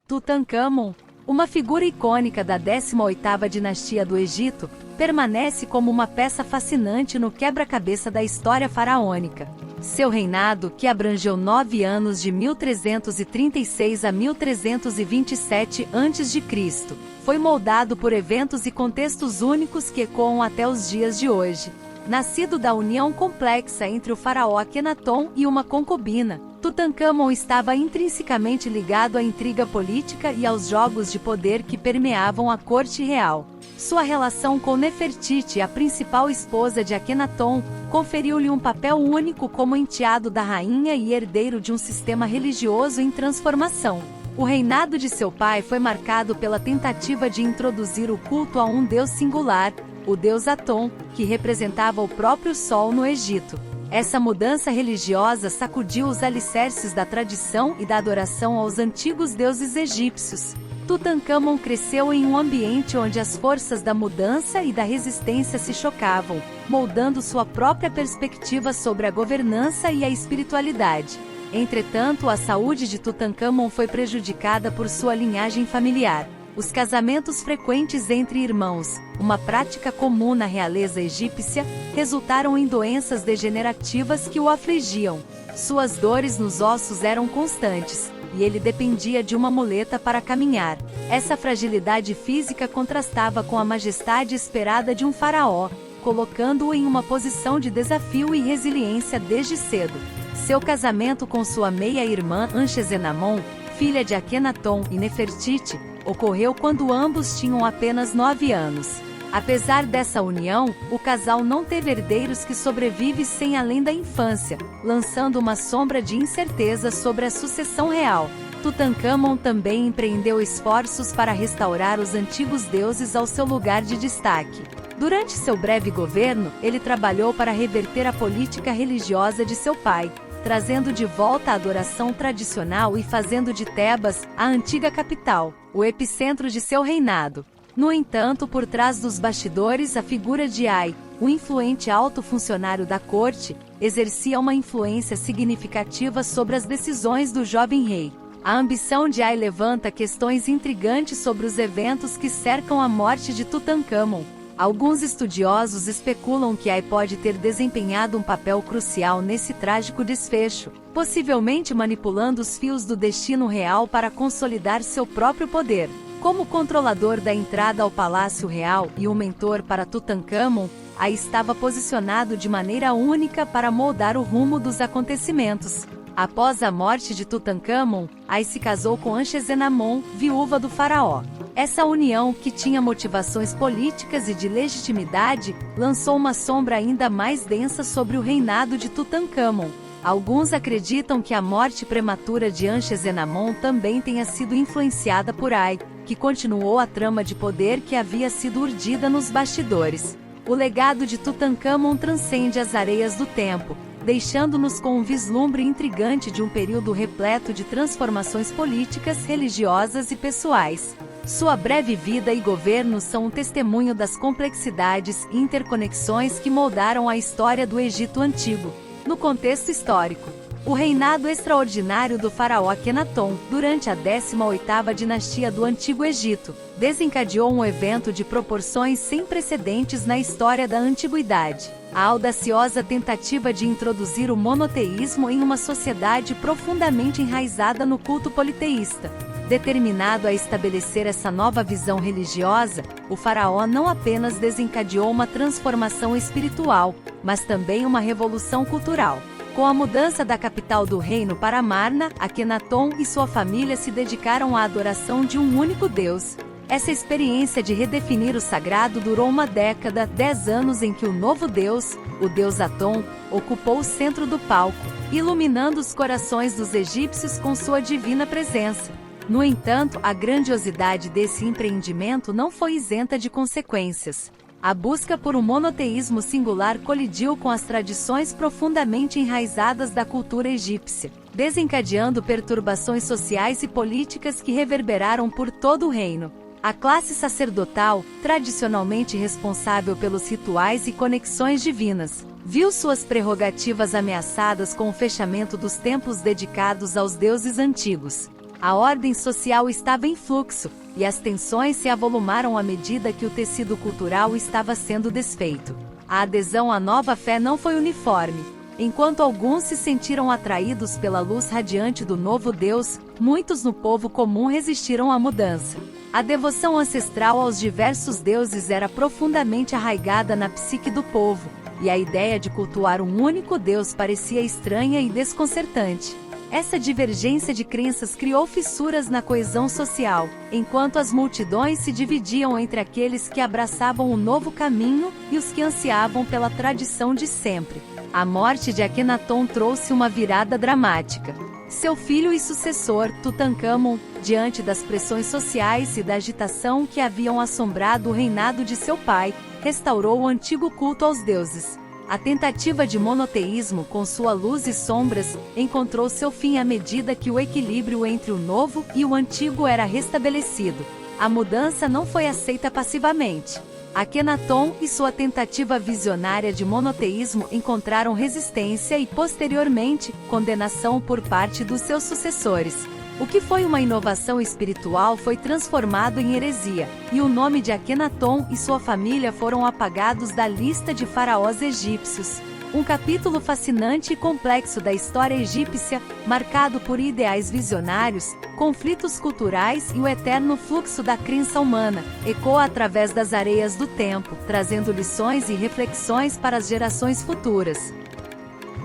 Tutancâmon, uma figura icônica da 18ª dinastia do Egito, permanece como uma peça fascinante no quebra-cabeça da história faraônica. Seu reinado, que abrangeu 9 anos de 1336 a 1327 a.C., foi moldado por eventos e contextos únicos que ecoam até os dias de hoje. Nascido da união complexa entre o faraó Akenaton e uma concubina, Tutancâmon estava intrinsecamente ligado à intriga política e aos jogos de poder que permeavam a corte real. Sua relação com Nefertiti, a principal esposa de Akenaton, conferiu-lhe um papel único como enteado da rainha e herdeiro de um sistema religioso em transformação. O reinado de seu pai foi marcado pela tentativa de introduzir o culto a um deus singular, o deus Aton, que representava o próprio Sol no Egito. Essa mudança religiosa sacudiu os alicerces da tradição e da adoração aos antigos deuses egípcios. Tutancâmon cresceu em um ambiente onde as forças da mudança e da resistência se chocavam, moldando sua própria perspectiva sobre a governança e a espiritualidade. Entretanto, a saúde de Tutancâmon foi prejudicada por sua linhagem familiar. Os casamentos frequentes entre irmãos, uma prática comum na realeza egípcia, resultaram em doenças degenerativas que o afligiam. Suas dores nos ossos eram constantes, e ele dependia de uma muleta para caminhar. Essa fragilidade física contrastava com a majestade esperada de um faraó, colocando-o em uma posição de desafio e resiliência desde cedo. Seu casamento com sua meia-irmã Anchesenamon, filha de Akenaton e Nefertiti, ocorreu quando ambos tinham apenas 9 anos. Apesar dessa união, o casal não teve herdeiros que sobrevivessem além da infância, lançando uma sombra de incerteza sobre a sucessão real. Tutancâmon também empreendeu esforços para restaurar os antigos deuses ao seu lugar de destaque. Durante seu breve governo, ele trabalhou para reverter a política religiosa de seu pai, trazendo de volta a adoração tradicional e fazendo de Tebas, a antiga capital, o epicentro de seu reinado. No entanto, por trás dos bastidores, a figura de Ai, o influente alto funcionário da corte, exercia uma influência significativa sobre as decisões do jovem rei. A ambição de Ai levanta questões intrigantes sobre os eventos que cercam a morte de Tutancâmon. Alguns estudiosos especulam que Ai pode ter desempenhado um papel crucial nesse trágico desfecho, possivelmente manipulando os fios do destino real para consolidar seu próprio poder. Como controlador da entrada ao Palácio Real e um mentor para Tutancâmon, Ai estava posicionado de maneira única para moldar o rumo dos acontecimentos. Após a morte de Tutancâmon, Ai se casou com Anchesenamon, viúva do faraó. Essa união, que tinha motivações políticas e de legitimidade, lançou uma sombra ainda mais densa sobre o reinado de Tutancâmon. Alguns acreditam que a morte prematura de Anchesenamon também tenha sido influenciada por Ai, que continuou a trama de poder que havia sido urdida nos bastidores. O legado de Tutancâmon transcende as areias do tempo, deixando-nos com um vislumbre intrigante de um período repleto de transformações políticas, religiosas e pessoais. Sua breve vida e governo são um testemunho das complexidades e interconexões que moldaram a história do Egito Antigo. No contexto histórico, o reinado extraordinário do faraó Akenaton, durante a 18ª dinastia do Antigo Egito, desencadeou um evento de proporções sem precedentes na história da antiguidade. A audaciosa tentativa de introduzir o monoteísmo em uma sociedade profundamente enraizada no culto politeísta. Determinado a estabelecer essa nova visão religiosa, o faraó não apenas desencadeou uma transformação espiritual, mas também uma revolução cultural. Com a mudança da capital do reino para Amarna, Akenaton e sua família se dedicaram à adoração de um único Deus. Essa experiência de redefinir o sagrado durou uma década, 10 anos em que o novo Deus, o Deus Aton, ocupou o centro do palco, iluminando os corações dos egípcios com sua divina presença. No entanto, a grandiosidade desse empreendimento não foi isenta de consequências. A busca por um monoteísmo singular colidiu com as tradições profundamente enraizadas da cultura egípcia, desencadeando perturbações sociais e políticas que reverberaram por todo o reino. A classe sacerdotal, tradicionalmente responsável pelos rituais e conexões divinas, viu suas prerrogativas ameaçadas com o fechamento dos templos dedicados aos deuses antigos. A ordem social estava em fluxo, e as tensões se avolumaram à medida que o tecido cultural estava sendo desfeito. A adesão à nova fé não foi uniforme. Enquanto alguns se sentiram atraídos pela luz radiante do novo Deus, muitos no povo comum resistiram à mudança. A devoção ancestral aos diversos deuses era profundamente arraigada na psique do povo, e a ideia de cultuar um único Deus parecia estranha e desconcertante. Essa divergência de crenças criou fissuras na coesão social, enquanto as multidões se dividiam entre aqueles que abraçavam o novo caminho e os que ansiavam pela tradição de sempre. A morte de Akenaton trouxe uma virada dramática. Seu filho e sucessor, Tutankhamon, diante das pressões sociais e da agitação que haviam assombrado o reinado de seu pai, restaurou o antigo culto aos deuses. A tentativa de monoteísmo, com sua luz e sombras, encontrou seu fim à medida que o equilíbrio entre o novo e o antigo era restabelecido. A mudança não foi aceita passivamente. Akenaton e sua tentativa visionária de monoteísmo encontraram resistência e, posteriormente, condenação por parte dos seus sucessores. O que foi uma inovação espiritual foi transformado em heresia, e o nome de Akenaton e sua família foram apagados da lista de faraós egípcios. Um capítulo fascinante e complexo da história egípcia, marcado por ideais visionários, conflitos culturais e o eterno fluxo da crença humana, ecoa através das areias do tempo, trazendo lições e reflexões para as gerações futuras.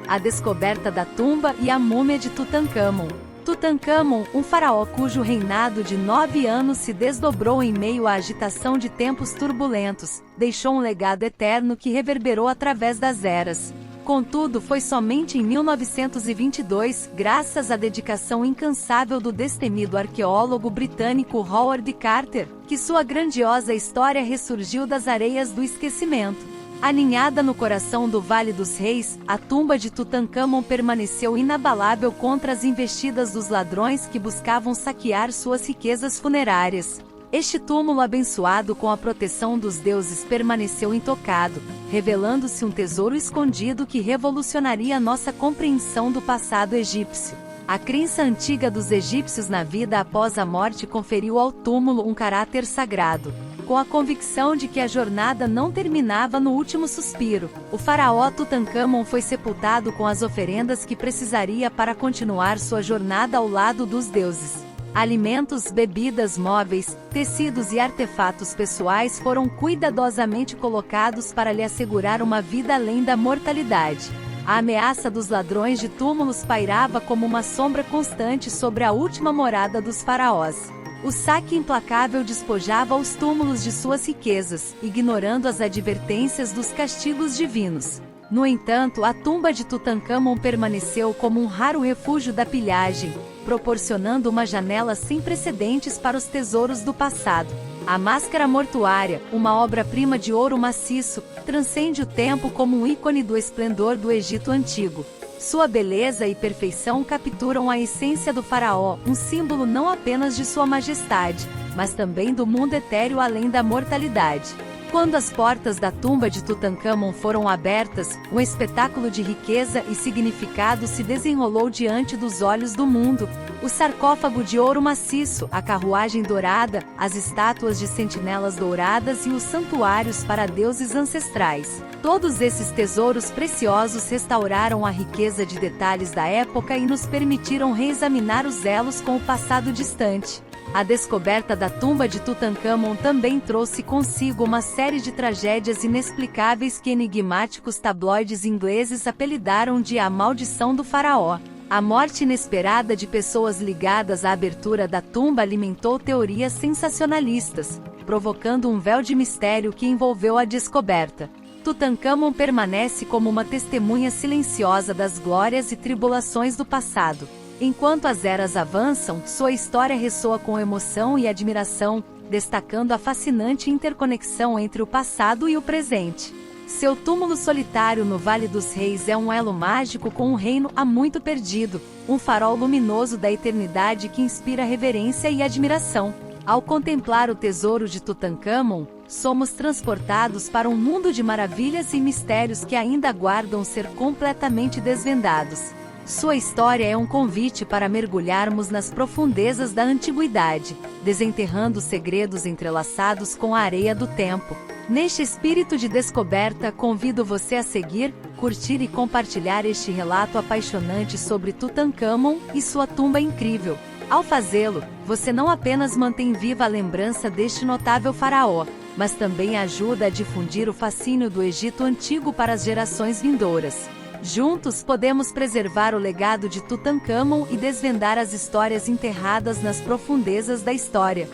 A descoberta da tumba e a múmia de Tutankhamon. Tutankhamon, um faraó cujo reinado de 9 anos se desdobrou em meio à agitação de tempos turbulentos, deixou um legado eterno que reverberou através das eras. Contudo, foi somente em 1922, graças à dedicação incansável do destemido arqueólogo britânico Howard Carter, que sua grandiosa história ressurgiu das areias do esquecimento. Aninhada no coração do Vale dos Reis, a tumba de Tutankhamon permaneceu inabalável contra as investidas dos ladrões que buscavam saquear suas riquezas funerárias. Este túmulo abençoado com a proteção dos deuses permaneceu intocado, revelando-se um tesouro escondido que revolucionaria nossa compreensão do passado egípcio. A crença antiga dos egípcios na vida após a morte conferiu ao túmulo um caráter sagrado. Com a convicção de que a jornada não terminava no último suspiro, o faraó Tutankhamon foi sepultado com as oferendas que precisaria para continuar sua jornada ao lado dos deuses. Alimentos, bebidas, móveis, tecidos e artefatos pessoais foram cuidadosamente colocados para lhe assegurar uma vida além da mortalidade. A ameaça dos ladrões de túmulos pairava como uma sombra constante sobre a última morada dos faraós. O saque implacável despojava os túmulos de suas riquezas, ignorando as advertências dos castigos divinos. No entanto, a tumba de Tutankhamon permaneceu como um raro refúgio da pilhagem, proporcionando uma janela sem precedentes para os tesouros do passado. A máscara mortuária, uma obra-prima de ouro maciço, transcende o tempo como um ícone do esplendor do Egito Antigo. Sua beleza e perfeição capturam a essência do faraó, um símbolo não apenas de sua majestade, mas também do mundo etéreo além da mortalidade. Quando as portas da tumba de Tutankhamon foram abertas, um espetáculo de riqueza e significado se desenrolou diante dos olhos do mundo. O sarcófago de ouro maciço, a carruagem dourada, as estátuas de sentinelas douradas e os santuários para deuses ancestrais. Todos esses tesouros preciosos restauraram a riqueza de detalhes da época e nos permitiram reexaminar os elos com o passado distante. A descoberta da tumba de Tutankhamon também trouxe consigo uma série de tragédias inexplicáveis que enigmáticos tabloides ingleses apelidaram de A Maldição do Faraó. A morte inesperada de pessoas ligadas à abertura da tumba alimentou teorias sensacionalistas, provocando um véu de mistério que envolveu a descoberta. Tutankhamon permanece como uma testemunha silenciosa das glórias e tribulações do passado. Enquanto as eras avançam, sua história ressoa com emoção e admiração, destacando a fascinante interconexão entre o passado e o presente. Seu túmulo solitário no Vale dos Reis é um elo mágico com um reino há muito perdido, um farol luminoso da eternidade que inspira reverência e admiração. Ao contemplar o tesouro de Tutankhamon, somos transportados para um mundo de maravilhas e mistérios que ainda aguardam ser completamente desvendados. Sua história é um convite para mergulharmos nas profundezas da antiguidade, desenterrando segredos entrelaçados com a areia do tempo. Neste espírito de descoberta, convido você a seguir, curtir e compartilhar este relato apaixonante sobre Tutancâmon e sua tumba incrível. Ao fazê-lo, você não apenas mantém viva a lembrança deste notável faraó, mas também ajuda a difundir o fascínio do Egito Antigo para as gerações vindouras. Juntos podemos preservar o legado de Tutancâmon e desvendar as histórias enterradas nas profundezas da história.